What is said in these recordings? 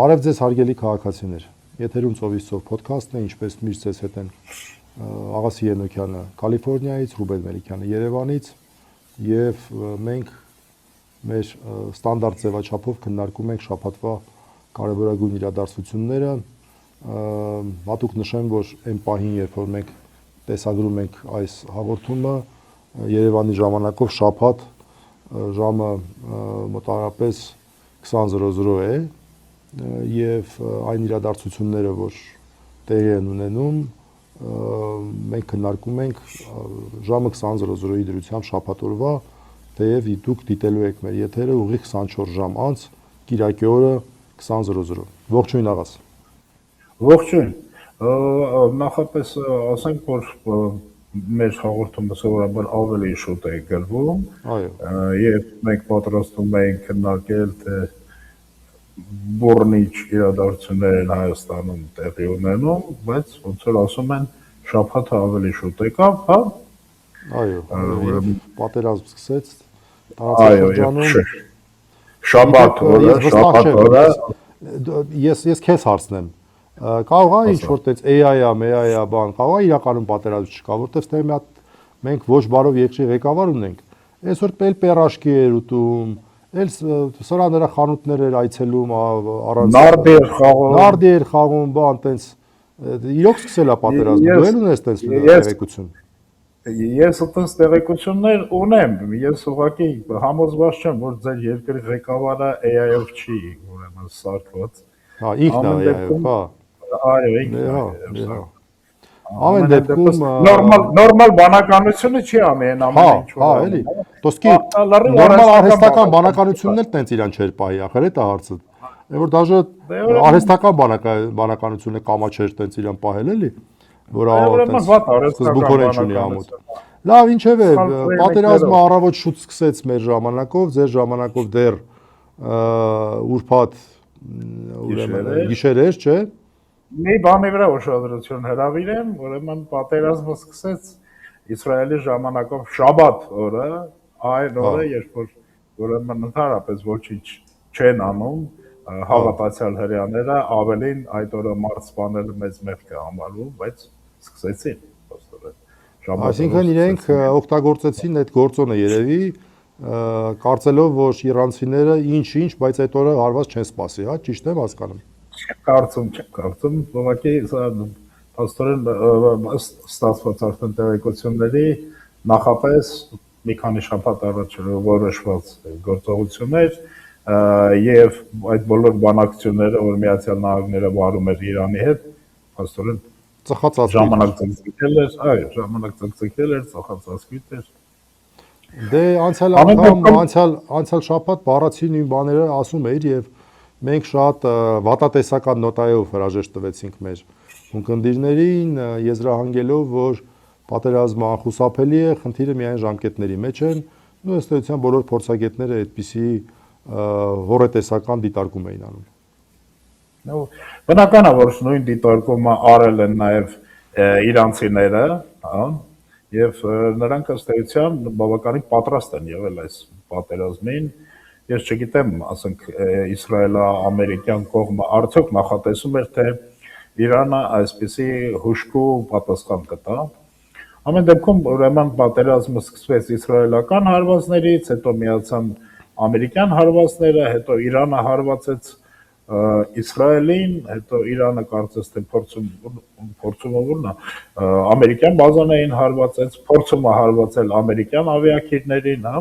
Բարև ձեզ հարգելի քաղաքացիներ։ Եթերում ծովից ծով ոդքասթն է, ինչպես միշտ ձեզ հետ են Աղասի Ենոքյանը Կալիֆոռնիայից, Ռուբեն Մելիքյանը Երևանից, եւ մենք մեր ստանդարտ ձևաչափով քննարկում ենք շաբաթվա կարևորագույն իրադարձությունները։ Հատուկ նշեմ, որ այն պահին, երբ որ մենք տեսագրում ենք այս հաղորդումը, Երևանի ժամանակով շաբաթ ժամը մոտավորապես 20:00 է, եւ այն իրադարձությունները, որ տեղի են ունենում, մենք քննարկում ենք ժամը 20:00-ի դրությամբ շաբաթ օրվա, թեև դուք դիտելու եք մեր եթերը ուղիղ 24 ժամ անց կիրակի օրը 20:00։ Ողջույն Աղաս։ Ողջույն։ Նախապես ասենք, որ մեր հաղորդումը սովորաբար ավելի շուտ է գրվում, եւ մենք պատրաստում ենք քննարկել, թե բուրնիչ իրադարձություններ են Հայաստանում տեղի ունենում, բայց ոնց որ ասում են, շաբաթը ավելի շուտ եկավ, հա? Այո, պատերազմ սկսեց տարածաշրջանում։ Շաբաթ օրը, ես քեզ հարցնեմ։ Կարող է ինչ-որ տենց AI-ա, MEA-ա բան, կարող է իրականում պատերազմ չկա, որտեղ ստե մենք ոչ բարով երկրի ղեկավար ունենք։ Այսօր պերաշկի էր ուտում, էլ սրա նրա խանութներ էր այցելում առանց նարդի էր խաղում, բան տենց իրոք սկսել է պատերազմը։ Դու էլ ունես տենց տեղեկություն։ Ես այդպես տեղեկություններ ունեմ, ես ուղղակի համոզված չեմ, որ ձեր երկրի ղեկավարը AI-ով չի, ուրեմն սարքված։ Հա, ինքն է AI-ով, հա։ Այո, ինքն է։ Ամեն դեպքում նորմալ բանականությունը չի անի այն ամեն ինչ որ։ Հա, էլի։ Տոսկի նորմալ արհեստական բանականությունն էլ տենց իրան չէր պահի, ախր էդ է հարցը։ Որ դաժե արհեստական բանականությունը կամա չէր տենց իրան պահել, էլի, որ սկզբունքորեն չունի ամոթ։ Լավ, ինչևէ, պատերազմը առավոտ շուտ սկսեց մեր ժամանակով, ձեր ժամանակով դեռ ուրբաթ ուրեմն գիշեր էր, չէ՞։ Մի բանի վրա ուշադրություն հրավիրեմ, ուրեմն պատերազմը սկսեց Իսրայելի ժամանակով շաբաթ օրը, այն օրը, երբ որ ուրեմն ընդհանրապես ոչինչ չեն անում, հավատացյալ հրեաները ավելին այդ օրը մարդ սպանելը մեծ մեղք է համարվում, բայց սկսեցին փոստորեն։ Այսինքն իրենք օգտագործեցին այդ գործոնը երևի, կարծելով, որ իրանցիները ինչ, բայց այդ օրը հարված չեն սպասի, հա, ճիշտ եմ հասկանում։ Չեմ կարծում, ուղղակի փոստորեն ստացված արդեն տեղեկությունների նախապես մի քանի շաբաթ առաջ որոշված գործողություններ եւ այդ բոլոր բանակցությունները, որ Միացյալ Նահանգները վարում էր Իրանի հետ, փոստորեն ժամանակ ծգծկել էր, այո, ժամանակ ծգծկել էր, ծխածածկույտ էր։ Դե անցյալ շաբաթ բառացի նույն բաները ասում էր եւ մենք շատ վատատեսական նոտայով հրաժեշտ տվեցինք մեր ունկնդիրներին, եզրահանգելով, որ պատերազմը անխուսափելի է, խնդիրը միայն ժամկետների մեջ են, ու ըստ էության բոլոր փորձագետները այդպիսի հորետեսական դիտարկում էին անում։ Բնական է, որ նույն դիտարկումը արել են նաև իրանցիները, հա, եւ նրանք ըստ էության բավականին պատրաստ են եղել այս պատերազմին։ Ես չգիտեմ, ասենք իսրայելա-ամերիկյան կողմը արդյոք նախատեսում էր, թե Իրանը այսպիսի հուժկու պատասխան կտա։ Ամեն դեպքում ուրեմն պատերազմը սկսվեց իսրայելական հարվածներից, հետո միացան ամերիկյան հարվածները, հետո Իրանը հարվածեց Իսրայելին, հետո Իրանը կարծես թե փորձումը որն է, ամերիկյան բազաներին հարվածեց, փորձումը հարվածել ամերիկյան ավիակիրներին, հա։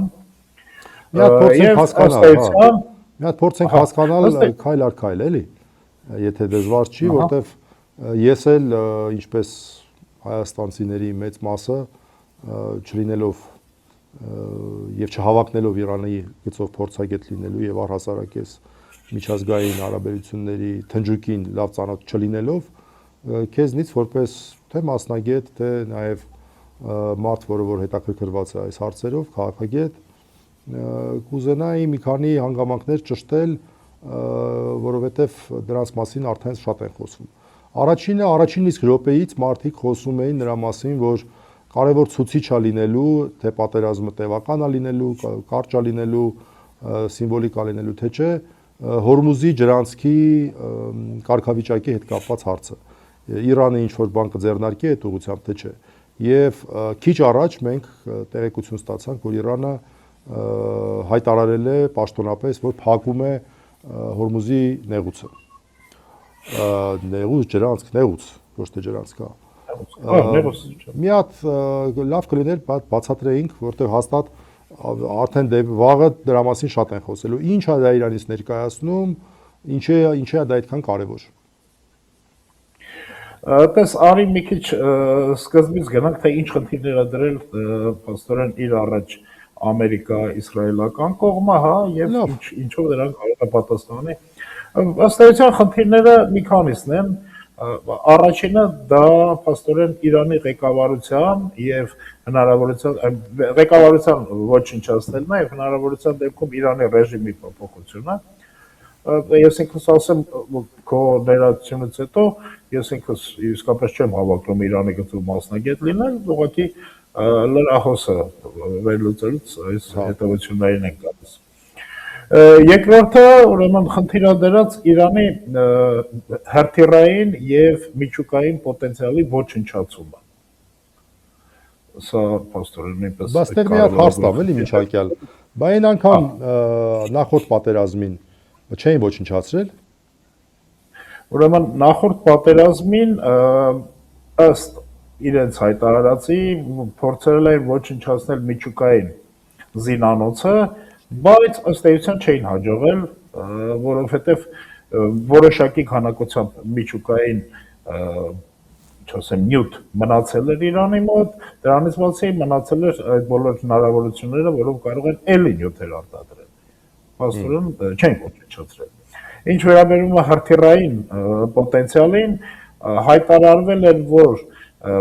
Մի հատ փորձենք հասկանալ քայլ առ քայլ, էլի, եթե դժվար չի, որտեվ ես էլ ինչպես հայաստանցիների մեծ մասը չլինելով եւ չհավակնելով Իրանի գծով փորձագետ լինելու եւ առհասարակ ես միջազգային հարաբերությունների թնջուկին լավ ծանոթ չլինելով, քեզնից որպես թե մասնագետ, թե նաեւ մարդ, որ հետաքրքրված է այս հարցերով, քաղաքագետ, կուզենայի մի քանի հանգամանքներ ճշտել, որովհետև դրանց մասին արդեն շատ են խոսում։ Առաջին իսկ րոպեից մարդիկ խոսում էին նրա մասին, որ կարևոր ցուցիչ է լինելու, թե պատերազմը տևական է լինելու, կարճ է լինելու, սիմվոլիկ է լինելու, թե չէ, Հորմուզի ջրանցքի կարգավիճակի հետ կապված հարցը։ Իրանը ինչ որ բան կձեռնարկի այդ ուղղությամբ թե չէ։ Եվ քիչ առաջ մենք տեղեկություն ստացանք, որ Իրանը հայտարարել է պաշտոնապես, որ փակում է Հորմուզի նեղուցը։ Նեղուց, ոչ թե ջրանցք, մի հատ լավ կլիներ բացատրեինք, որտեղ հաստատ արդեն վաղը դրա մասին շատ են խոսելու։ Ինչ է դա Իրանից ներկայացնում, ինչ է դա այդքան կարևոր։ Տես արի մի քիչ սկզբից գնանք, թե ինչ խնդիրներ է դրել փաստորեն իր առաջ Ամերիկա-իսրայելական կողմը, հա, եւ ինչով դրան կարող է պատասխանի։ Ըստ էության խնդիրները մի քանիսն են։ Առաջինը դա փաստորեն Իրանի ղեկավարության եւ ղեկավարության ոչնչացնելն է եւ հնարավորության դեպքում Իրանի ռեժիմի փոփոխությունը։ Ես ինքս ասեմ, քո ներածությունից հետո ես ինքս իսկապես չեմ հավակնում Իրանի գծով մասնագետ լինել, ուղղակի լրահոսը վերլուծելուց այս հետևություններին են գալիս։ Երկրորդը, ուրեմն խնդիրադրած Իրանի հրթիռային եւ միջուկային պոտենցիալի ոչնչացումը։ Սա փաստորեն նույնպես Բայց դեռ մի հատ հարց տամ, էլի միջակյալ։ Բայց այն անգամ նախորդ պատերազմին չէին ոչնչացրել։ Ուրեմն նախորդ պատերազմին ըստ իրենց հայտարարածի փորձել էին ոչնչացնել միջուկային զինանոցը, բայց ըստ էության չէին հաջողել, որովհետև որոշակի քանակությամբ միջուկային չասեմ նյութ մնացել էր Իրանի մոտ, դրանից բացի մնացել էր այդ բոլոր հնարավորությունները, որով կարող են էլի նյութեր արտադրել։ Փաստորեն չեն ոչնչացրել։ Ինչ վերաբերում է հրթիռային պոտենցիալին, հայտարարվել էր, որ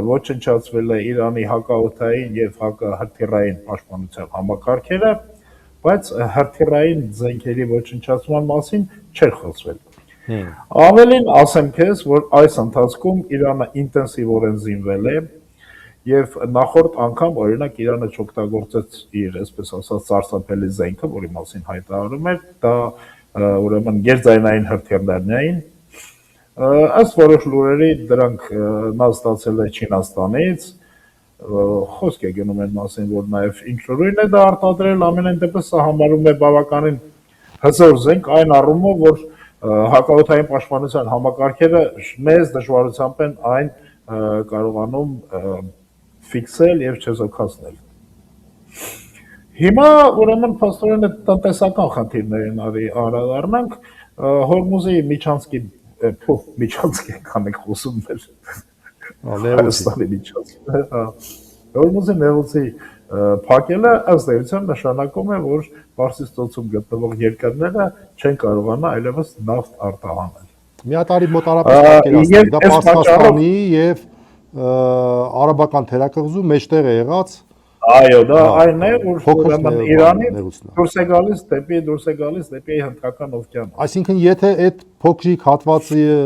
ոչնչացվել է Իրանի հակաօդային եւ հակահրթիռային պաշտպանության համակարգերը, բայց հրթիռային զենքերի ոչնչացման մասին չէր խոսվել։ Ավելին ասեմ քեզ, որ այս ընթացքում Իրանը ինտենսիվորեն զինվել է եւ նախորդ անգամ օրինակ Իրանը չօգտագործեց իր, այսպես ասած, սարսափելի զենքը, որի մասին հայտարարում էր, դա ուրեմն գերձայնային հրթիռներն էին։ Ըստ որոշ լուրերի դրանք նա ստացել է Չինաստանից, խոսք է գնում այն մասին, որ նաև ինքնուրույն է դա արտադրել, ամենայն դեպս սա համարում է բավականին հզոր զենք այն առումով, որ հակաօդային պաշտպանության համակարգերը մեծ դժվարությամբ են այն կարողանում ֆիքսել եւ չեզոքացնել։ Հիմա ուրեմն փաստորեն այդ տնտեսական խնդիրներին անդրադառնանք, Հորմուզի միջանցքի միջանցքի կանենք խոսում էր։ Հայաստանի միջանցքը, Հորմուզի նեղուցի փակելը ըստ էության նշանակում է, որ Պարսից ծոցում գտնվող երկրները չեն կարողանա այլևս նավթ արտահանել։ Մի հատ արի մոտարապես պատկերացնենք, դա Պարսկաստանի եւ արաբական թերակղզու մեջտեղ է եղած։ Այո, դա այն է, որ ուրեմն Իրանի դուրս է գալիս դեպի Հնդկական օվկիանոս։ Այսինքն, եթե այդ փոքրիկ հատվածը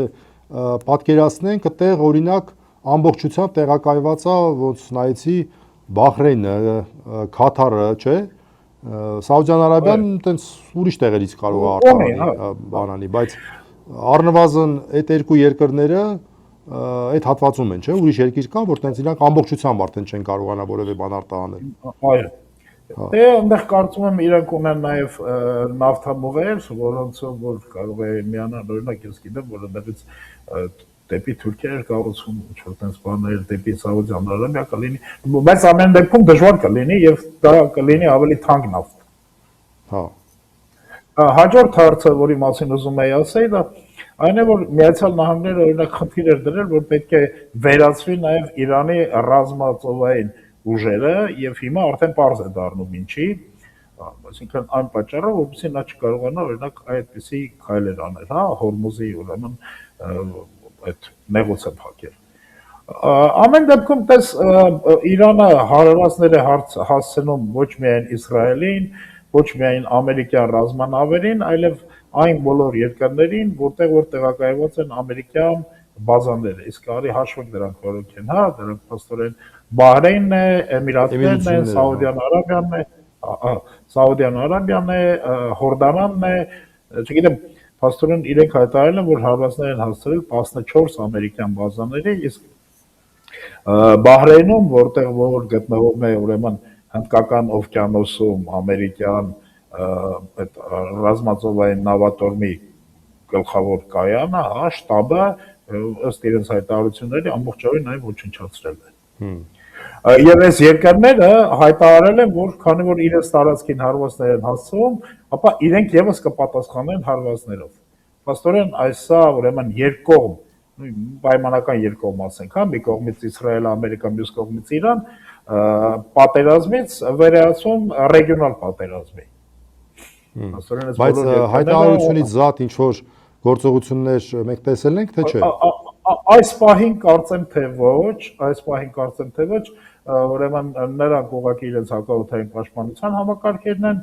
պատկերացնենք, այդտեղ օրինակ ամբողջությամբ տեղակայված է, ոնց նայեցի, Բահրեյնը, Քաթարը, չէ՞, Սաուդյան Արաբիան տենց ուրիշ տեղերից կարող է արտահանի, բանանի, բայց առնվազն այդ երկու երկրները այդ հատվածում են, չէ՞, ուրիշ երկիր կա, որ տենց իրանք ամբողջությամբ արդեն չեն կարողանա որևէ բան արտահանել։ Այո։ Դե այնտեղ կարծում եմ իրանք ունեն նաև նավթամուղեր, որոնցով որ կարող է միանալ, օրինակ ես գիտեմ, որ այնտեղից դեպի Թուրքիա էր կառուցվում ինչ-որ տենց բաներ, դեպի Սաուդյան Արաբիա կլինի, բայց ամեն դեպքում դժվար կլինի եւ դա կլինի ավելի թանկ նավթ։ Հա։ Հաջորդ հարցը, որի մասին ուզում եի ասել, դա այն է, որ Միացյալ Նահանգները օրինակ խնդիր էր դրել, որ պետք է վերացվի նաև Իրանի ռազմածովային ուժերը եւ հիմա արդեն պարզ է դառնում ինչի, այսինքն այն պատճառով, որովհետեւ նա չկարողանա օրինակ այդպիսի քայլեր անել, հա, Հորմուզի ուրեմն այդ նեղուցը փակել։ Ամեն դեպքում տես Իրանը հարվածներ է հասցնում ոչ միայն Իսրայելին, ոչ միայն ամերիկյան ռազմանավերին, այլև այն բոլոր երկրներին, որտեղ որ տեղակայված են ամերիկյան բազաները, իսկ արի հաշվեք դրանք որոնք են, հա, դրանք փաստորեն Բահրեյնն է, Էմիրատներն են, Սաուդյան Արաբիան է, Հորդանանն է, չգիտեմ, փաստորեն իրենք հայտարարել են, որ հարվածներ են հասցրել 14 ամերիկյան բազաների, իսկ Բահրեյնում, որ գտնվում է ուրեմն Հնդկական օվկիանոսում ամերիկյան այդ ռազմածովային նավատորմի գլխավոր կայանը, հա, շտաբը ըստ իրենց հայտարարությունների ամբողջովին այն ոչնչացրել է։ Եվ այս երկրները հայտարարել են, որ քանի որ իրենց տարածքին հարվածներ են հասցվում, ապա իրենք եւս կպատասխանեն հարվածներով։ Փաստորեն այսա ուրեմն երկկողմ, պայմանական երկկողմ ասենք, հա, մի կողմից Իսրայելը, Ամերիկան, մյուս կողմից Իրան, պատերազմից վերածում ռեգիոնալ պատերազմի։ Բայց հայտարարությունից զատ ինչ որ գործողություններ մենք տեսել ենք, թե չէ։ Այս պահին կարծեմ թե ոչ, ուրեմն նրանք ուղղակի իրենց հակաօդային պաշտպանության համակարգերն են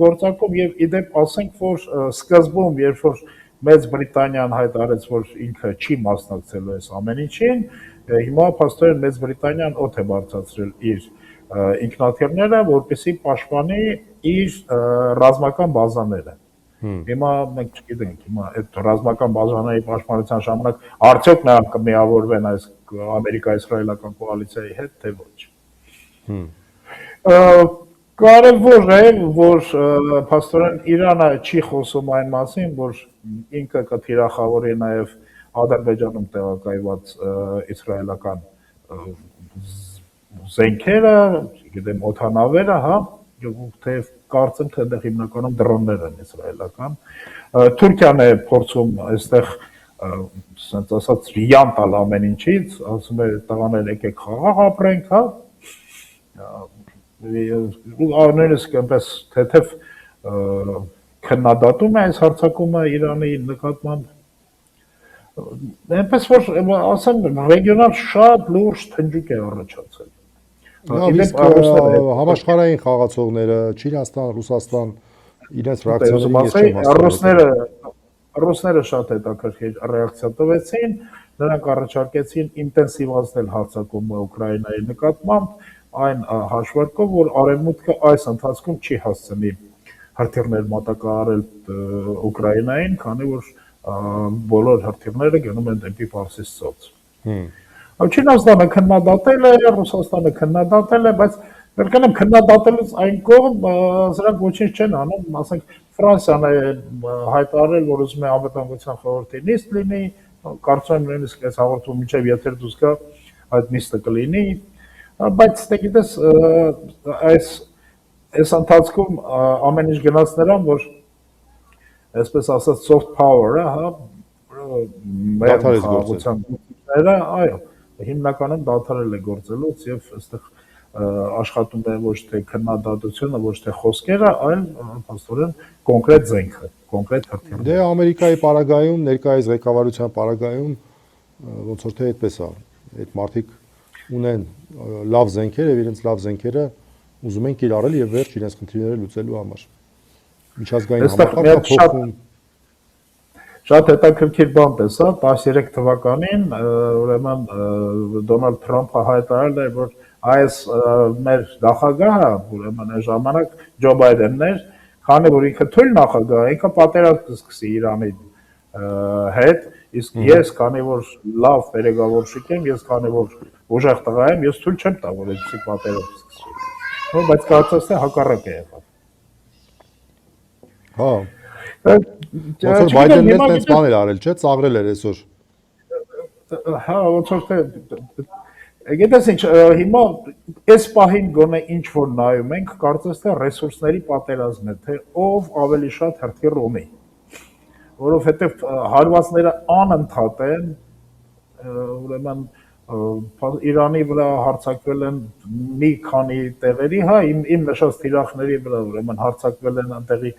գործարկում եւ իդեպ ասենք որ սկզբում երբ որ Մեծ Բրիտանիան հայտարարեց որ ինքը չի մասնակցելու այս ամեն ինչին, հիմա փաստորեն Մեծ Բրիտանիան օդ է բարձրացրել իր ինքնաթիռները, որպեսզի պաշտպանի իր ռազմական բազաները։ Հիմա մենք չգիտենք, հիմա այդ ռազմական բազաների պաշտպանության ժամանակ արդյոք նրանք կմիավորվեն այս ամերիկա-իսրայելական կոալիցիայի հետ, թե ոչ։ Կարևոր է, որ փաստորեն Իրանը չի խոսում այն մասին, որ ինքը կթիրախավորի նաև Ադրբեջանում տեղակայված իսրայելական զենքերը, չգիտեմ, օդանավերը, հա, թեև կարծեմ թե այդտեղ հիմնականում դրոններ են իսրայելական։ Թուրքիան է փորձում այստեղ ասենց ասած ռիան տալ ամեն ինչից, ասում է տղաներ եկեք խաղաղ ապրենք, հա։ Նույնիսկ այնպես թեթև քննադատում է այս հարձակումը Իրանի նկատմամբ։ Այնպես որ ասեմ ռեգիոնալ շատ լուրջ թնջուկ է առաջացել։ Իսկ համաշխարհային խաղացողները Չինաստան, Ռուսաստան իրենց ռեակցիաները ռուսները շատ հետաքրքիր ռեակցիա տվեցին, նրանք առաջարկեցին ինտենսիվացնել հարձակումը Ուկրաինայի նկատմամբ այն հաշվարկով, որ արևմուտքը այս ընթացքում չի հասցնի հրթիռներ մատակարարել Ուկրաինային, քանի որ բոլոր հրթիռները գնում են դեպի Պարսից ծոց։ Չինաստանը քննադատել է, Ռուսաստանը քննադատել է, բայց ներկայում քննադատելուց այն կողմ սրանք ոչինչ չեն անում, ասենք Ֆրանսիան է հայտարարել, որ ուզում է անվտանգության խորհրդի նիստ լինի, կարծում եմ նույնիսկ այս հաղորդումը մինչև եթեր դուրս գա այդ նիստը կլինի, բայց դե գիտես այս ընթացքում ամեն ինչ գնաց նրան, որ այսպես ասած soft power-ը, հա, մեր խաղաղության գործիքները, այո, հիմնականում դադարել է գործելուց եւ այստեղ աշխատում է ոչ թե քննադատությունը, ոչ թե խոսքերը, այլ փաստորեն կոնկրետ զենքը, կոնկրետ հրթիռը։ Դե Ամերիկայի պարագայում, ներկայիս ղեկավարության պարագայում ոնց որ թե այդպես է, այդ մարդիկ ունեն լավ զենքեր եւ իրենց լավ զենքերը ուզում են կիրառել եւ վերջ իրենց խնդիրները լուծելու համար։ Միջազգային համակարգը փոխվում։ Շատ հետաքրքիր բան տեսա 13 թվականին ուրեմն Դոնալդ Թրամփը հայտարարել էր, որ այս մեր նախագահը ուրեմն այն ժամանակ Ջո Բայդենն էր, քանի որ ինքը թույլ նախագահ է, ինքը պատերազմ կսկսի Իրանի հետ, իսկ ես քանի որ լավ վերեգավորщик եմ, ես քանի որ ուժեղ տղա եմ, ես թույլ չեմ տա, որ այդպեսի պատերազմ սկսվի։ Բայց կարծես թե հակառակը եղավ։ Հա։ Ոնց որ Բայդենն էլ տենց բան էր արել, չէ՞, ծաղրել էր այսօր։ Հա, ոնց որ թե գիտես ինչ, հիմա այս պահին գոնե ինչ որ նայում ենք, կարծես թե ռեսուրսների պատերազմն է, թե ով ավելի շատ հրթիռ ունի, որովհետև հարվածները անընդհատ են, ուրեմն Իրանի վրա հարձակվել են մի քանի տեղերի, հա, իմ նշած թիրախների վրա ուրեմն հարձակվել են այնտեղի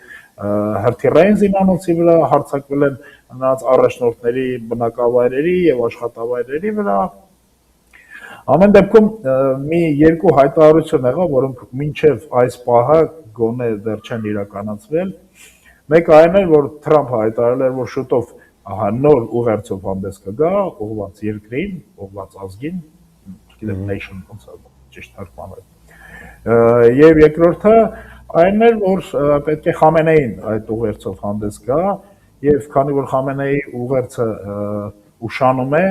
հրթիռային զինանոցի վրա, հարձակվել են նրանց առաջնորդների բնակավայրերի եւ աշխատավայրերի վրա։ Ամեն դեպքում մի երկու հայտարարություն եղավ, որոնք մինչև այս պահը գոնե դեռ չեն իրականացվել։ Մեկը այն էր, որ Թրամփը հայտարարել էր, որ շուտով նոր ուղերձով հանդես կգա, ուղղված երկրին, ուղղված ազգին, չգիտեմ nation ոնց է ճիշտ թարգմանել։ Եվ երկրորդը Այն էր, որ պետք է Խամենեին այդ ուղերձով հանդես գա, եւ քանի որ Խամենեի ուղերձը ուշանում է,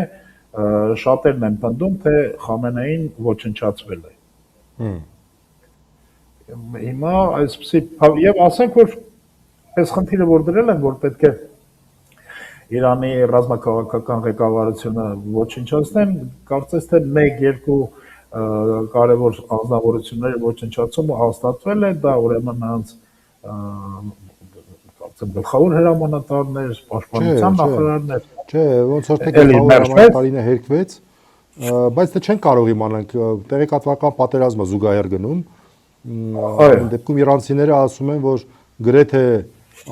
շատերն են պնդում, թե Խամենեին ոչնչացվել է։ Հիմա այսպեսի եւ ասենք, որ այս խնդիրը որ դրել են, որ պետք է Իրանի ռազմաքաղաքական ղեկավարությունը ոչնչացնեն, կարծես թե 1-2 կարևոր անձնավորությունների ոչնչացումը հաստատվել է, դա ուրեմն նրանց կարծեմ գլխավոր հրամանատարներ, պաշտպանության նախարարներ։ Չէ, ոնց որ թե գլխավոր հրամանատարինը հերկվեց, բայց դե չեն կարող իմանանք, տեղեկատվական պատերազմը զուգահեռ գնում։ Այն դեպքում իրանցիները ասում են, որ գրեթե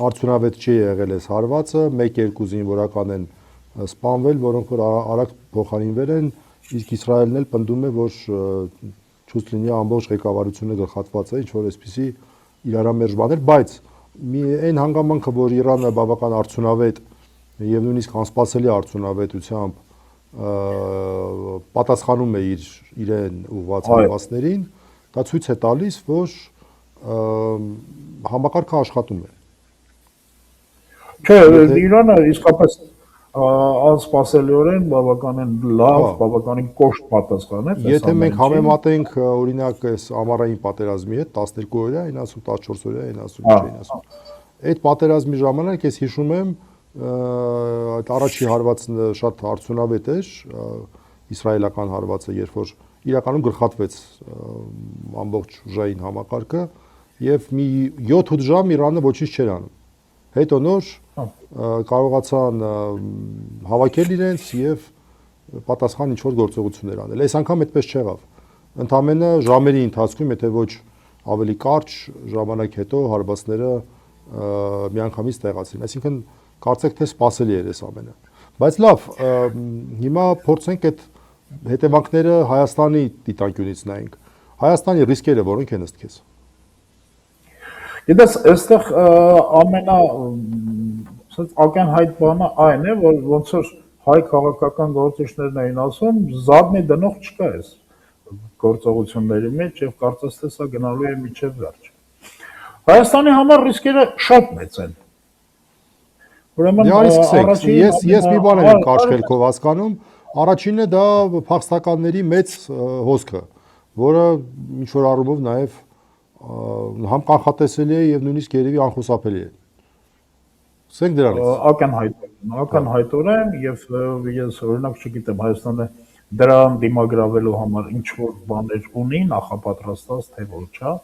արդյունավետ չի եղել այս հարվածը, 1-2 զինվորական են սպանվել, որոնք որ արագ փոխարինվել են, իսկ Իսրայելն էլ պնդում է, որ ցույց լինի ամբողջ ղեկավարությունը գլխատված է, ինչ որ այսպիսի իրարամերժ բաներ, բայց այն հանգամանքը, որ Իրանը բավական արդյունավետ եւ նույնիսկ անսպասելի արդյունավետությամբ պատասխանում է իրեն ուղղված հարվածներին, դա ցույց է տալիս, որ համակարգը աշխատում է։ Չէ, Իրանը իսկապես անսպասելիորեն բավականին լավ, բավականին կոշտ պատասխանեց։ Եթե մենք համեմատենք օրինակ այս ամառային պատերազմի հետ 12 օրյա, 90-14 օրյա, 90, այդ պատերազմի ժամանակ ես հիշում եմ այդ առաջի հարվածը շատ արդյունավետ էր, իսրայելական հարվածը, երբ որ իրականում գլխատվեց ամբողջ ուժային համակարգը եւ մի 7-8 ժամ Իրանը ոչինչ չէր անում։ Հետո նոր կարողացան հավաքել իրենց եւ պատասխան ինչ որ գործողություններ անել։ Այս անգամ այդպես չեղավ։ Ընդամենը ժամերի ընթացքում, եթե ոչ ավելի կարճ ժամանակ հետո հարվածները միանգամից տեղացին։ Այսինքն կարծեք թե սпасելի էր այս ամենը։ Բայց լավ, հիմա փորձենք այդ հետևանքները Հայաստանի դիտանկյունից նայենք։ Հայաստանի ռիսկերը որոնք են ըստ քեզ։ Գիտես, այստեղ ամենա ակնհայտ բանը այն է, որ ոնց որ հայ քաղաքական գործիչներն էին ասում, զարմի դնող չկա այս գործողությունների մեջ եւ կարծես թե սա գնալու է միջև վերջ։ Հայաստանի համար ռիսկերը շատ մեծ են։ Ուրեմն ես մի բան եմ կարճ խելքով հասկանում, առաջինը դա փախստականների մեծ հոսքը, որը ինչ որ առումով նաեւ համ կանխատեսելի է եւ նույնիսկ երևի անխուսափելի է։ Սենք դրանից։ Ակնհայտորեն եւ ես օրինակ չգիտեմ Հայաստանը դրան դիմագրավելու համար ինչ որ բաներ ունի նախապատրաստած թե ոչ, հա։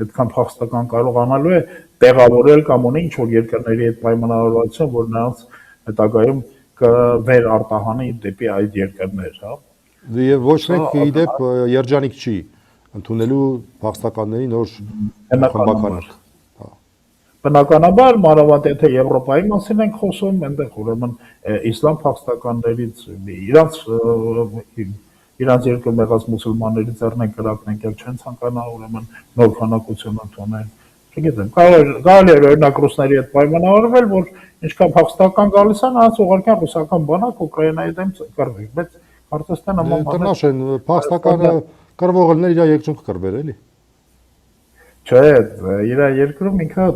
Այդքան փախստական կարողանալու է տեղավորել կամ ունի ինչ որ երկրների հետ պայմանավորվածություն, որ նրանց հետագայում կվեր արտահանի դեպի այդ երկրներ, հա։ Եվ ոչ մեկ իդեպ երջանիկ չի ընդունելու փախստականների նոր խմբականներ։ Բնականաբար, մանավանդ եթե Եվրոպայի մասին ենք խոսում, այնտեղ ուրեմն իսլամ փախստականներից իրանց երկրում եղած մուսուլմանների ձեռնեն կրակնենք էլ չեն ցանկանա ուրեմն նոր քանակություն ընդունել։ Չգիտեմ, կարելի է օրինակ ռուսների հետ պայմանավորվել, որ ինչքան փախստական գալիս են, նրանց ուղարկեն ռուսական բանակ Ուկրաինայի դեմ կռվի, բայց կարծես թե նման բաներ փախստականը կռվողներ իր երկրում կկռվեր էլի։ Չէ, իր երկրում ինքը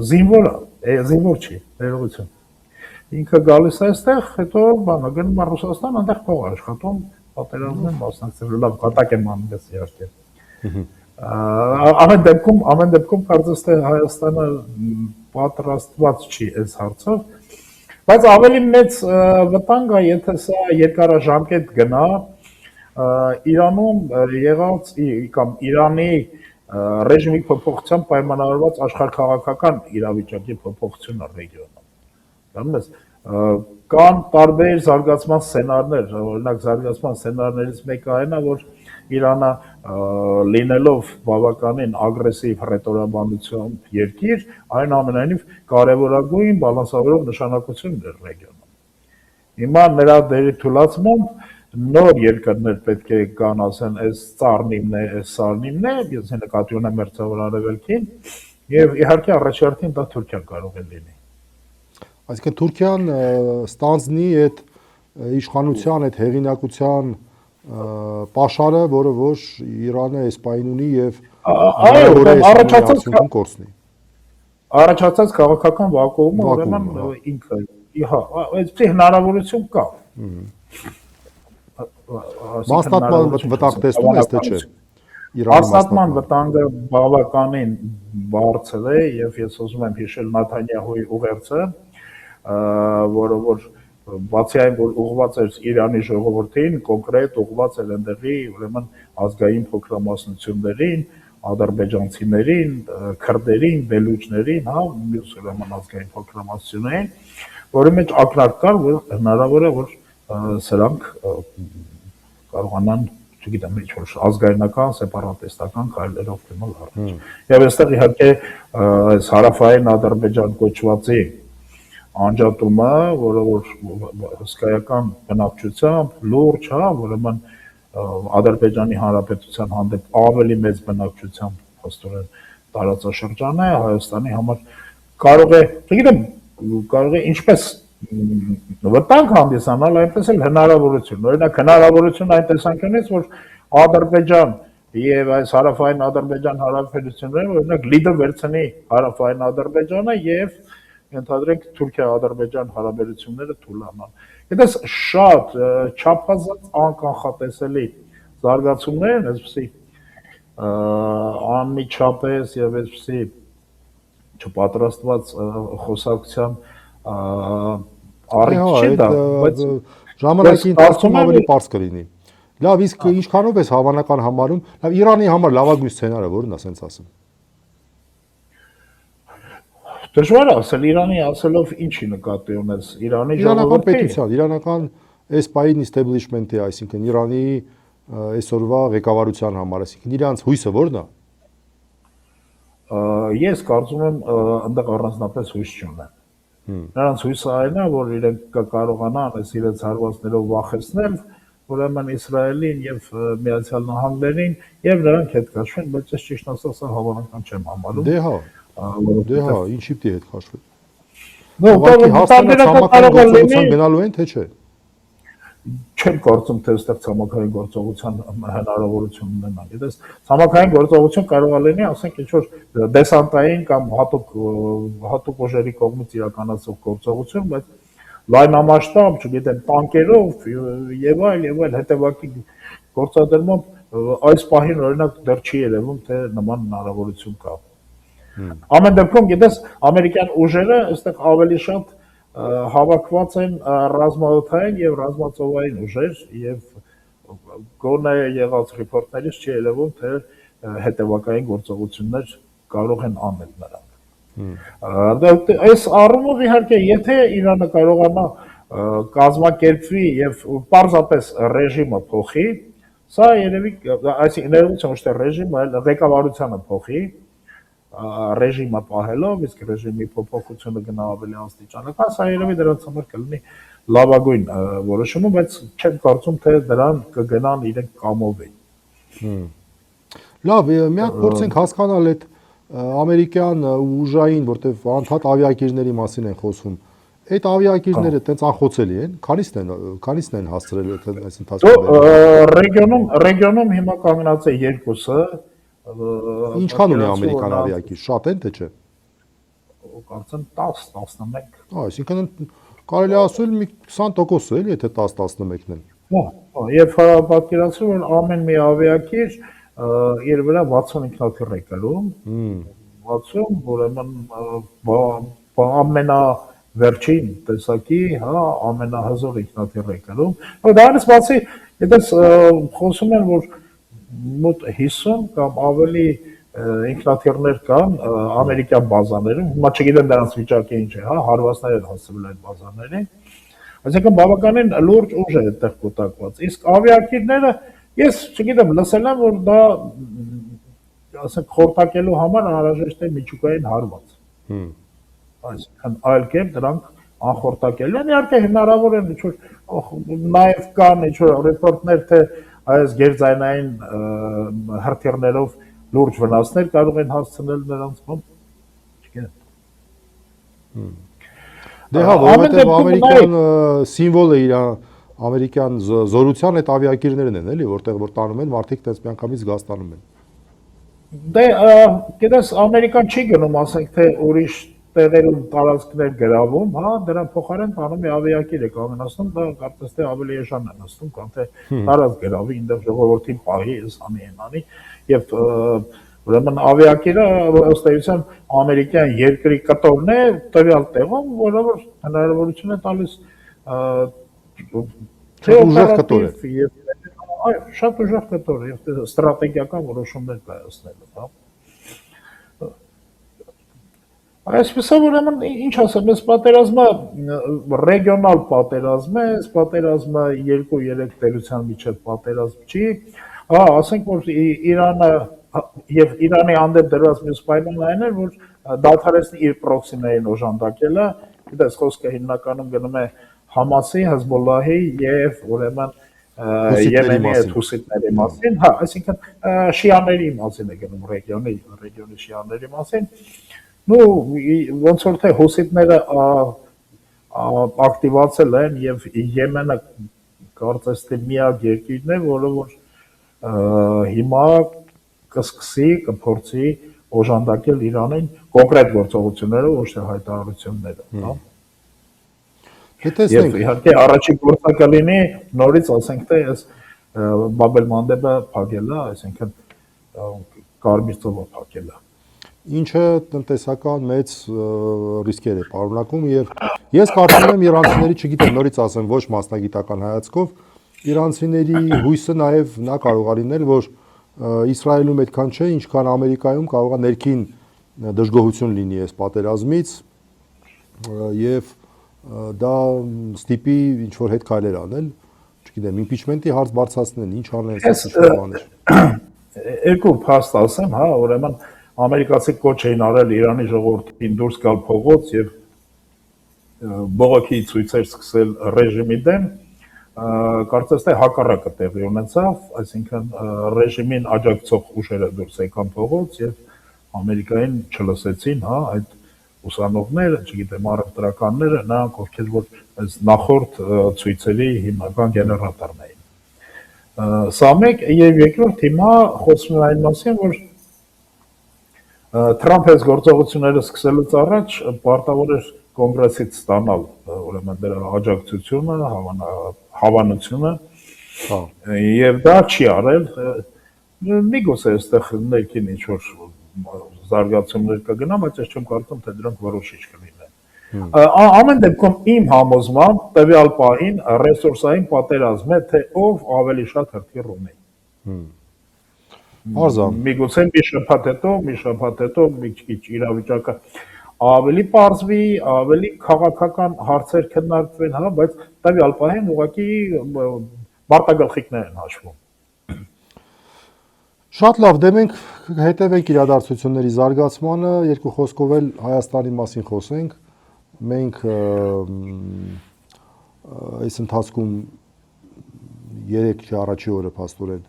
զինվոր է, զինվոր չի, ներողություն։ Ինքը գալիս է այստեղ, հետո բանը գնում է Ռուսաստան, այնտեղ փող աշխատում, պատերազմին մասնակցել, լավ կատակ եմ անում ես իհարկե։ Ամեն դեպքում կարծես թե Հայաստանը պատրաստված չի այս հարցով, բայց ավելի մեծ վտանգ է, եթե սա երկարաժամկետ գնա, Իրանում եղած կամ Իրանի ռեժիմի փոփոխության պայմանավորված աշխարհքաղաքական իրավիճակի փոփոխությունը ռեգիոնում։ Գիտեմ ես, կան տարբեր զարգացման սցենարներ, օրինակ զարգացման սցենարներից մեկը այն է, որ Իրանը լինելով բավականին ագրեսիվ հռետորաբանություն երկիր, այնուամենայնիվ կարևորագույն բալանսավորող նշանակություն ուներ ռեգիոնում։ Հիմա նրա դերի թուլացմամբ նոր երկրներ պետք է կան ասեն, այս ծառնիմն է, այս սառնիմն է, ես նկատի ունեմ Մերձավոր Արևելքին, եւ իհարկե առաջին դա Թուրքիան կարող է լինի։ Այսինքն Թուրքիան ստանձնի այդ իշխանության, այդ հեղինակության պաշարը, որը որ Իրանը այս պայն ունի եւ այո, առաջացած արդյունքում կորցնի։ առաջացած քաղաքական վակուումը ուրեմն ինքը այդպիսի հնարավորություն կա։ Մասնատման վտանգ տեսնում ես թե չէ։ Մասնատման վտանգը բավականին բարձր է եւ ես ուզում եմ հիշել Նաթանյահուի ուղերձը, որը որ բացի այն որ ուղղված էր Իրանի ժողովրդին, կոնկրետ ուղղված էր այնտեղի ուրեմն ազգային փոքրամասնություններին, ադրբեջանցիներին, քրդերին, բելուչներին, հա, մյուս ուրեմն ազգային փոքրամասնություններին, որի մեջ ակնարկ կար, որ հնարավոր է որ սրանք կարողանան, չգիտեմ, ինչ-որ ազգայնական, սեպարատիստական քայլերով գնալ առաջ։ Եվ այստեղ իհարկե այս հարավային Ադրբեջան կոչվածի անջատումը, որը որ հսկայական բնակչությամբ, լուրջ, հա, ուրեմն Ադրբեջանի Հանրապետության հանդեպ ավելի մեծ բնակչությամբ փաստորեն տարածաշրջան է Հայաստանի համար կարող է, չգիտեմ, կարող է ինչպես վտանգ հանդիսանալ, այնպես էլ հնարավորություն։ Օրինակ հնարավորություն այն տեսանկյունից, որ Ադրբեջան եւ այս հարավային Ադրբեջան հարաբերությունները օրինակ լիդը վերցնի հարավային Ադրբեջանը եւ ենթադրենք Թուրքիա-Ադրբեջան հարաբերությունները թուլանան։ Այդպես շատ չափազանց անկանխատեսելի զարգացումներ են, այսպեսի անմիջապես եւ այսպեսի չպատրաստված խոսակցության առիթ չի դա, բայց ժամանակի ընթացքում ավելի པարզ կլինի։ Լավ, իսկ ինչքանով է հավանական համարում, լավ Իրանի համար լավագույն սցենարը որն է, ասենց ասեմ։ Դժվար է ասել Իրանի ասելով ինչի նկատի ունես Իրանի ժողովրդի պետության, իրանական այս պահին establishment-ի, այսինքն Իրանի այսօրվա ղեկավարության համար, այսինքն իրանց հույսը որն է։ Ես կարծում եմ այնտեղ առանձնապես հույս չունեմ։ Նրանց հույսը այն է, որ իրենք կկարողանան այս իրենց հարվածներով վախեցնել ուրեմն Իսրայելին եւ Միացյալ Նահանգներին եւ նրանք հետ կաշվեն, բայց ես ճիշտ ասած հավանական չեմ համարում։ Դե հա, ինչի՞ պիտի հետ քաշվի։ Ուղղակի հասկանալի գնալու են թե չէ։ Չեմ կարծում թե այստեղ ցամաքային գործողության հնարավորություն ունենան։ Դες ցամաքային գործողություն կարող է լինի, ասենք ինչ որ դեսանտային կամ հատուկ ուժերի կողմից իրականացող գործողություն, բայց լայնամասշտաբ, չգիտեմ, տանկերով եւ այլ հետեւակի գործադրմամբ այս պահին օրինակ դեռ չի երևում թե նման հնարավորություն կա։ Ամեն դեպքում, գիտես, ամերիկյան ուժերը այստեղ ավելի շատ հավաքված են ռազմաօդային եւ ռազմածովային ուժեր եւ գոնե եղած ռիպորտներից չի երևում թե հետեւակային գործողություններ կարող են անել նրանք։ Այս առումով իհարկե եթե Իրանը կարողանա կազմակերպվի եւ պարզապես ռեժիմը փոխի, սա երևի, այսինքն ներողություն, ոչ թե ռեժիմը, այլ ղեկավարությունը փոխի, ռեժիմը պահելով, իսկ ռեժիմի փոփոխությունը գնա ավելի աստիճանական, սա երևի դրանց համար կլինի լավագույն որոշումը, բայց չեմ կարծում թե դրան կգնան իրենք կամովին։ Լավ, մի հատ փորձենք հասկանալ այդ ամերիկյան ուժային, որտեղ անդադ ավիակիրների մասին են խոսում։ Այդ ավիակիրները տենց անխոցելի են, քանիսն են հասցրել այս ընթացքում։ Ռեգիոնում հիմա կանգնած է երկուսը։ Ինչքան ունի ամերիկան ավիակիր, շատ են թե չէ։ Կարծեմ 10-11։ Այսինքն կարելի ասել մի 20% է, եթե 10-11-ն են։ Եվ պատկերացրու որ ամեն մի ավիակիր իր վրա 60 ինքնաթիռ է կրում, 60, ուրեմն ամենավերջին տեսակի, հա, ամենահզոր ինքնաթիռ է կրում։ Դրանից բացի, այդպես խոսում են, որ մոտ 50 կամ ավելի ինքնաթիռներ կան ամերիկյան բազաներում, հիմա չգիտեմ դրանց վիճակը ինչ է, հա, հարվածներ են հասցվել այդ բազաներին, այսինքն բավականին լուրջ ուժ է այդտեղ կուտակված, իսկ ավիակիրները, ես չգիտեմ, լսել եմ, որ դա, ասենք, խորտակելու համար անհրաժեշտ է միջուկային հարված, այսինքն այլ կերպ դրանք անխորտակելու են, իհարկե հնարավոր են ինչ-որ նաև կան ինչ-որ ռեպորտներ, թե այս գերձայնային հրթիռներով լուրջ վնասներ կարող են հասցնել նրանց մոտ, չգիտեմ։ Դե հա, որովհետև ամերիկյան սիմվոլը իր ամերիկյան զորության այդ ավիակիրներն են, էլի, որտեղ որ տանում են մարդիկ տես միանգամից գազ տանում են։ Դե գիտես ամերիկան չի գնում, ասենք թե ուրիշ տեղերում տարածքներ գրավում, հա, դրա փոխարեն տանում է ավիակիր է կանգնացնում, դա կարծես թե ավելի էժան է նստում, քան թե տարածք գրավի, այնտեղ ժողովրդին պահի, անի այնանի, եւ ուրեմն ավիակիրը ըստ էության ամերիկյան երկրի կտորն է տվյալ տեղում, որը որ հնարավորություն է տալիս Շատ ուժեղ կտոր է։ եւ այո, շատ ուժեղ կտոր է եւ ստրատեգիական որոշումներ կայացնելու, հա։ Այսպեսով ուրեմն ինչ ասեմ, այս պատերազմը ռեգիոնալ պատերազմ է, այս պատերազմը 2-3 տերության միջև պատերազմ չի, հա, ասենք որ Իրանը եւ Իրանի հանդեպ դրված մյուս պայմանն այն էր, որ դադարեցնի իր պրոքսիներին օժանդակելը, դες խոսքը հիմնականում գնում է Համասի, Հեզբոլլահի եւ ուրեմն Եմենի այդ հուսիտների մասին, հա, այսինքն շիաների մասին է գնում ռեգիոնի շիաների մասին։ Ну, ոնց որ թե հուսիտները ակտիվացել են եւ Եմենը կարծես թե միակ երկիրն է, որը որ հիմա կսկսի, կփորձի օժանդակել Իրանին կոնկրետ գործողություններով, ոչ թե հայտարարություններով, հա։ Եվ իհարկե առաջին գործը լինի նորից ասենք թե այս Բաբել Մանդեբը փակելը, այսինքն Կարմիր ծովը փակելը։ Ինչը տնտեսական մեծ ռիսկեր է պարունակում եւ ես կարծում եմ իրանցիների, չգիտեմ, նորից ասեմ, ոչ մասնագիտական հայացքով, իրանցիների հույսը նաեւ նա կարող է լինել, որ Իսրայելում այդքան չէ, ինչքան Ամերիկայում կարող է ներքին դժգոհություն լինի այս պատերազմից եւ դա ստիպի ինչ որ հետ քայլեր անել, չգիտեմ, իմպիչմենտի հարց բարձրացնել, ինչ անեն այս բաներ։ Երկու փաստ ասեմ, հա, ուրեմն ամերիկացի կոչ էին արել Իրանի ժողովրդին դուրս գալ փողոց եւ բողոքի ցույցեր սկսել ռեժիմի դեմ, կարծես թե հակառակը տեղի ունեցավ, այսինքն ռեժիմին աջակցող ուժերը դուրս եկան փողոց եւ Ամերիկային չլսեցին, հա, այդ ուսանողները, չգիտեմ, առևտրականները, նրանք ովքեր որ այս նախորդ ցույցերի հիմնական գեներատորն էին։ Սա մեկ եւ երկրորդ հիմա խոսվում է այն մասին, որ Թրամփը այս գործողությունները սկսելուց առաջ պարտավոր էր կոնգրեսից ստանալ ուրեմն դրա աջակցությունը, հավանությունը, եւ դա չի արել։ Միգուցե այստեղ ներքին ինչ որ զարգացումներ կգնան, բայց ես չեմ կարծում, թե դրանք որոշիչ կլինեն։ Ամեն դեպքում իմ համոզմամբ տվյալ պահին ռեսուրսային պատերազմ է, թե ով ավելի շատ հրթիռ ունի։ Միգուցե մի շաբաթ հետո մի քիչ իրավիճակը ավելի պարզվի, ավելի քաղաքական հարցեր քննարկվեն, հա, բայց տվյալ պահին ուղղակի բարտագլխիկներ են հաշվում։ Շատ լավ, դե մենք հետևենք իրադարձությունների զարգացմանը, երկու խոսքով էլ Հայաստանի մասին խոսենք։ Մենք այս ընթացքում 3 առաջի օրը փաստորեն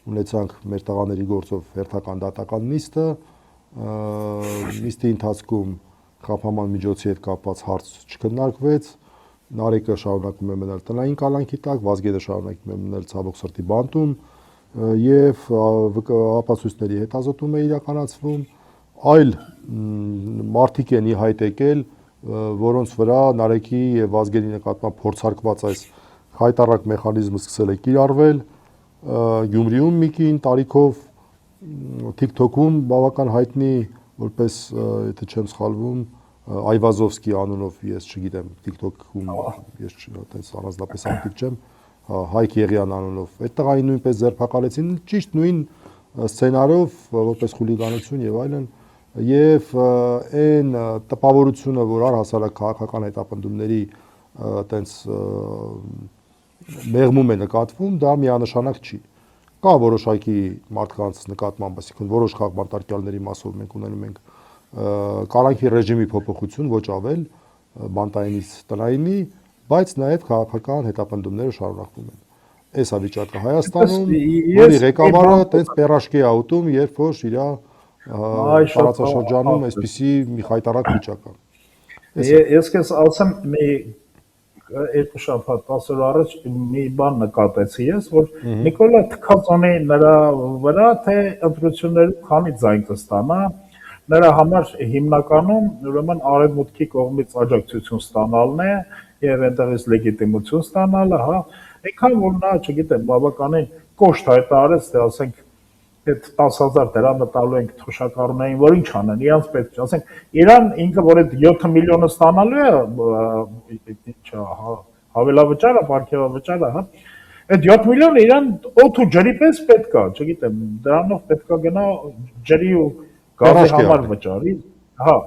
ունեցանք մեր տղաների գործով հերթական դատական նիստը, նիստի ընթացքում խափաման միջոցի հետ կապված հարց չքննարկվեց, Նարեկը շարունակում է մնալ տնային կալանքի տակ, Վազգենը շարունակում է մնալ ցավոք սրտի բանտում եւ ապացույցների հետազոտում է իրականացվում, այլ մարդիկ են ի հայտ եկել, որոնց վրա Նարեկի եւ Վազգենի նկատմամբ փորձարկված այս հայտարարակ մեխանիզմը սկսել է կիրառվել, Գյումրիում մի կին տարիքով TikTok-ում բավական հայտնի որպես, եթե չեմ սխալվում, Այվազովսկի անունով, ես չգիտեմ, TikTok-ում ես այդպես առանձնապես ակտիվ չեմ, Հայկ Եղյան անունով։ Այդ տղային նույնպես ձերբակալեցին, ճիշտ նույն սցենարով, որպես խուլիգանություն եւ այլն, եւ այն տպավորությունը, որ առհասարակ քաղաքական հետապնդումների այտենց մեղմում է նկատվում, դա միանշանակ չի։ Կա որոշակի մարդկանց նկատմամբ, այսինքն որոշ քաղաքապետարների մասով մենք ունենում ենք կալանքի ռեժիմի փոփոխություն, ոչ ավել, բանտայինից տնայինի, բայց նաև քաղաքական հետապնդումները շարունակվում են։ Այս է վիճակը Հայաստանում, որի ղեկավարը տենց պերաշկի է ուտում, երբ որ իր տարածաշրջանում այսպիսի մի խայտարակ վիճակ է։ Ես քեզ ասեմ մի երկու շաբաթ 10 օր առաջ մի բան նկատեցի ես, որ Նիկոլա Թքածոնի նրա վրա թե ընտրություններում քանի ձայն կստանա, նրա համար հիմնականում ուրեմն արևմուտքի կողմից աջակցություն ստանալն է եւ այնտեղից լեգիտիմություն ստանալը, հա, այնքան որ նա, չգիտեմ, բավականին կոշտ հայտարարեց, թե ասենք այդ 10,000 դրամը տալու ենք թոշակառուներին, որ ինչ անեն, իրանց պետք չէ, ասենք, իրան ինքը որ այդ 7 միլիոնը ստանալու է, ինչ հավելավճարը, պարգևավճարը, հա, այդ 7 միլիոնը իրան օդ ու ջրի պես պետք է, չգիտեմ, դրանով պետք է գնա ջրի ու գազի համար վճարի, հա,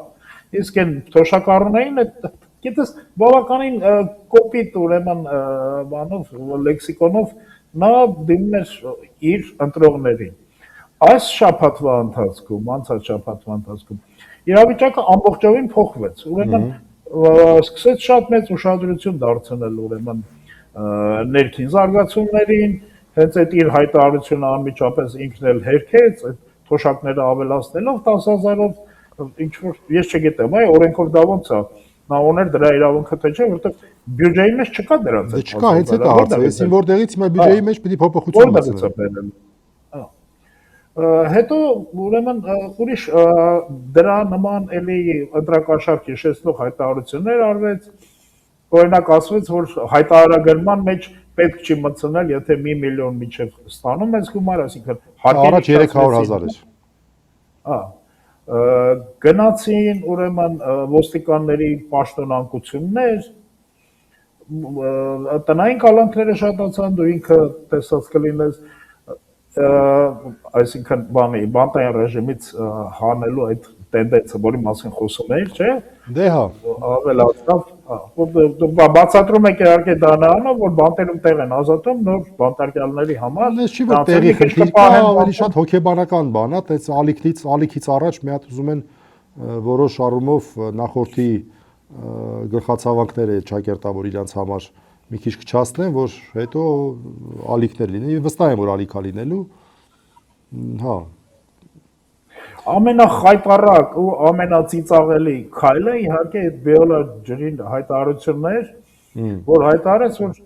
իսկ այն թոշակառուներին այդ գիտես բավականին կոպիտ ուրեմն բանով լեքսիկոնով նա դիմում էր իր ընտրողներին այս շաբաթվա ընթացքում անցած շաբաթվա ընթացքում իրավիճակը ամբողջովին փոխվեց ուրեմն սկսեց շատ մեծ ուշադրություն դարձնել ուրեմն ներքին զարգացումներին հենց այդ իր հայտարարությունը անմիջապես ինքն էլ հերքեց այդ թոշակները ավելացնելով 10,000-ով ինչ որ ես չգիտեմ այ օրենքով դա ոնց է նա ուներ դրա իրավունքը թե չէ, որտեղ բյուջեի մեջ չկա դրանց։ Դե չկա, հենց այդ հարցը, այսին որտեղից հիմա բյուջեի մեջ պիտի փոփոխություն մտցնել։ Հետո ուրեմն ուրիշ դրա նման էլի ընտրակաշառք հիշեցնող հայտարարություններ արվեց, օրինակ ասվեց, որ հայտարարագրման մեջ պետք չի մտցնել, եթե 1 միլիոն միջև ստանում ես գումար, այսինքն առաջ 300,000 էր։ Գնացին ուրեմն ոստիկանների պաշտոնանկություններ տնային կալանքները շատացան դու ինքը տեսած կլինես այսինքն բանտային ռեժիմից հանելու այդ տենդենսը որի մասին խոսում էիր չէ դե հա ավելացավ բացատրում եք իհարկե դա նրանով որ բանտերում տեղ են ազատում նոր բանտարկյալների համար ես չի որ տեղի խնդիր կա ավելի շատ հոգեբանական բան է տես ալիքից առաջ մի հատ ուզում են որոշ առումով նախորդի գլխացավանքները ճակերտավոր իրանց համար մի քիչ քչացնեն որ հետո ալիքներ լինեն վստահ եմ որ ալիքա լինելու հա ամենախայտառակ ու ամենածիծաղելի քայլը իհարկե այդ Բեոլա ջրին հայտարարություններ, որ հայտարարեց, որ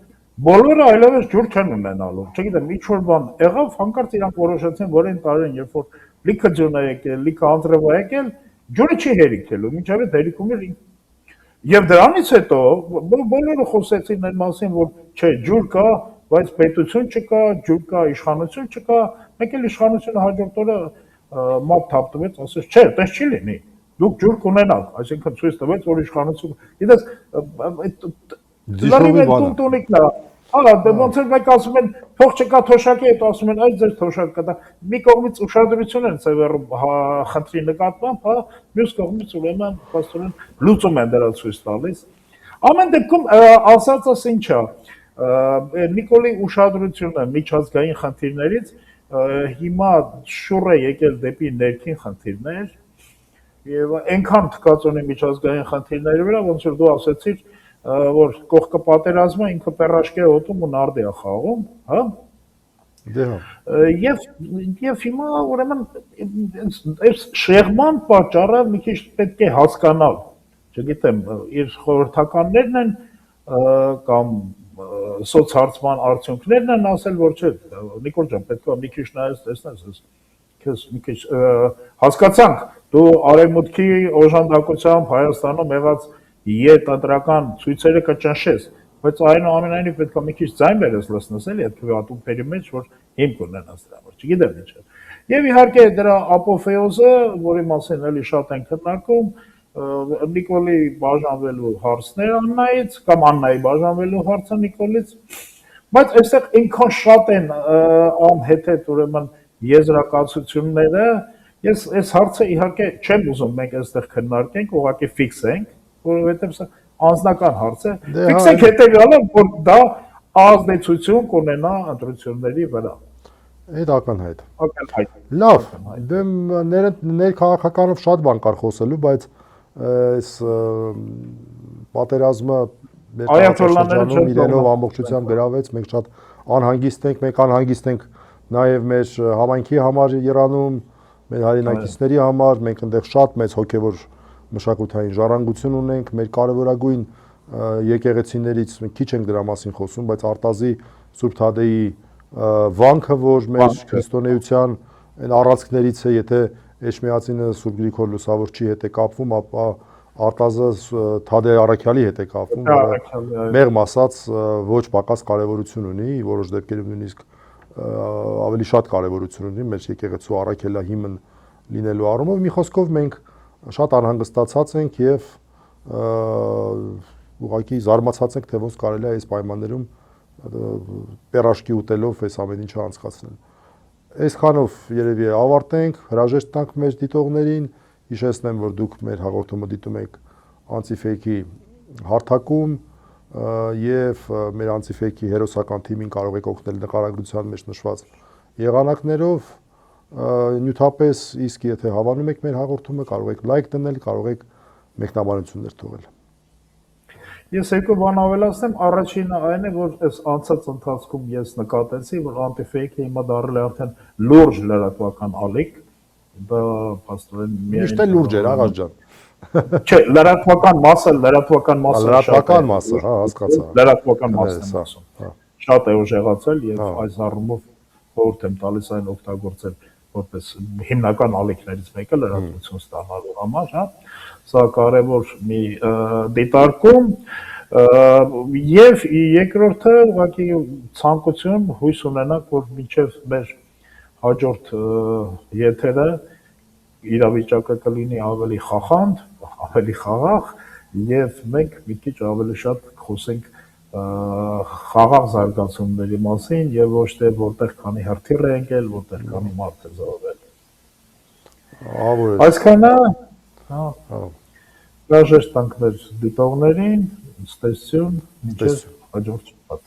բոլորը այլևս ջուր չեն ունենալու։ Չգիտեմ, ինչ որ բան եղավ, հանկարծ իրանք որոշեցին, որ այն տարին, երբ որ լիքը ջուրն է եկել, լիքը անձրև է եկել, ջուրը չի հերիքելու, մինչև այդ հերիքում էր։ Եվ դրանից հետո բոլորը խոսեցին այն մասին, որ չէ, ջուր կա, բայց պետություն չկա, ջուր կա, իշխանություն չկա, մեկ էլ իշխանությունը հաջորդ օրը մոտ թափտվեց, ասեց, չէ, այդպես չի լինի։ Դուք ջուր կունենաք, այսինքն ցույց տվեց, որ իշխանություն, գիտես, լրիվ տունտունիկն է։ Հա, ոնց որ մեկ ասում են, փող չկա թոշակի, հետո ասում են, այ ձեր թոշակը դա։ Մի կողմից ուշադրություն են ծավալում խնդրի նկատմամբ, հա, մյուս կողմից ուրեմն փաստորեն լուծում են դրա ցույց տալիս։ Ամեն դեպքում ասածս ինչ է, Նիկոլի ուշադրությունը միջազգային խնդիրներից հիմա շուռ է եկել դեպի ներքին խնդիրներ եւ այնքան թքածոնի միջազգային խնդիրների վրա ոնց որ դու ասացիր որ կողքը պատերազմը ինքը պերաշկե հոտում ու նարդի է խաղում հա դե հա եւ հիմա ուրեմն այս շեղման պատճառը մի քիչ պետք է հասկանալ չգիտեմ իր խորհրդականներն են կամ սոցհարցման արդյունքներն են ասել, որ չէ, Նիկոլ ջան, պետք է մի քիչ նայես տեսնես, քեզ մի քիչ հասկացանք, դու արևմուտքի օժանդակությամբ Հայաստանում եղած յետադրական ցույցերը կճնշես, բայց այնուամենայնիվ պետք է մի քիչ ձայն բերես լսնես էլի այդ քվեատուփերի մեջ, որ հիմք ունենաս դրա համար, չգիտեմ ինչ է։ Եվ իհարկե դրա ապոֆեոզը, որի մասին էլի շատ են քննարկում, Նիկոլի բաժանվելու հարցներ Աննայից կամ Աննայի բաժանվելու հարցը Նիկոլից, բայց այստեղ այնքան շատ են անհեթեթ ուրեմն եզրակացությունները, ես այս հարցը իհարկե չեմ ուզում մենք այստեղ քննարկենք, ուղղակի ֆիքսենք, որովհետև սա անձնական հարց է, ֆիքսենք հետևյալը, որ դա ազդեցություն կունենա ընտրությունների վրա։ Այդ ակնհայտ։ Լավ, դե ներքաղաքականով շատ բան կար խոսելու, բայց այս պատերազմը մեր տարածաշրջանում իրենով ամբողջությամբ գրավեց, մենք շատ անհանգիստ ենք նաև մեր համայնքի համար Իրանում, մեր հայրենակիցների համար, մենք այնտեղ շատ մեծ հոգևոր մշակութային ժառանգություն ունենք, մեր կարևորագույն եկեղեցիներից մենք քիչ ենք դրա մասին խոսում, բայց Արտազի Սուրբ Թադեի վանքը, որ մեր քրիստոնեության այն առանցքներից է, եթե Էջմիածինը Սուրբ Գրիգոր Լուսավորչի հետ է կապվում, ապա Արտազը Թադե Առաքյալի հետ է կապվում, որը մեղմ ասած ոչ պակաս կարևորություն ունի, որոշ դեպքերում նույնիսկ ավելի շատ կարևորություն ունի մեր եկեղեցու առաքելահիմն լինելու առումով։ Մի խոսքով մենք շատ անհանգստացած ենք եւ ուղղակի զարմացած ենք, թե ոնց կարելի է այս պայմաններում պերաշկի ուտելով այս ամեն ինչը անցկացնել։ Այսքանով երևի ավարտենք, հրաժեշտ տանք մեր դիտողներին, հիշեցնեմ, որ դուք մեր հաղորդումը դիտում եք Anti-Fake-ի հարթակում եւ մեր Anti-Fake-ի հերոսական թիմին կարող եք օգնել նկարագրության մեջ նշված եղանակներով, նյութապես իսկ եթե հավանում եք մեր հաղորդումը, կարող եք լայք դնել, կարող եք մեկնաբանություններ թողել։ Ես երկու բան ավելացնեմ, առաջինը այն է, որ այս անցած ընթացքում ես նկատեցի, որ Anti-Fake-ը հիմա դառել է արդեն լուրջ լրատվական ալիք, դա փաստորեն միշտ էլ լուրջ էր, աղաս ջան։ Չէ, լրատվական մասը լրատվական մասը, հա, հասկացա։ Լրատվական մասն եմ ասում։ Շատ է ուժեղացել եւ այս առումով խորհուրդ եմ տալիս այն օգտագործել որպես հիմնական ալիքներից մեկը լրատվություն ստանալու համար, հա։ Սա կարևոր մի դիտարկում եւ երկրորդը ուղղակի ցանկություն հույս ունենանք, որ մինչեւ մեր հաջորդ եթերը իրավիճակը կլինի ավելի խախանդ, ավելի խաղաղ եւ մենք մի քիչ ավելի շատ խոսենք խաղաղ զարգացումների մասին եւ ոչ թե որտեղ քանի հրթիռ է եկել, որտեղ քանի մարդ է զոհվել։ Այսքանը, հա, հրաժեշտ տանք մեր դիտողներին, ստեսություն, մինչև հաջորդ շաբաթ։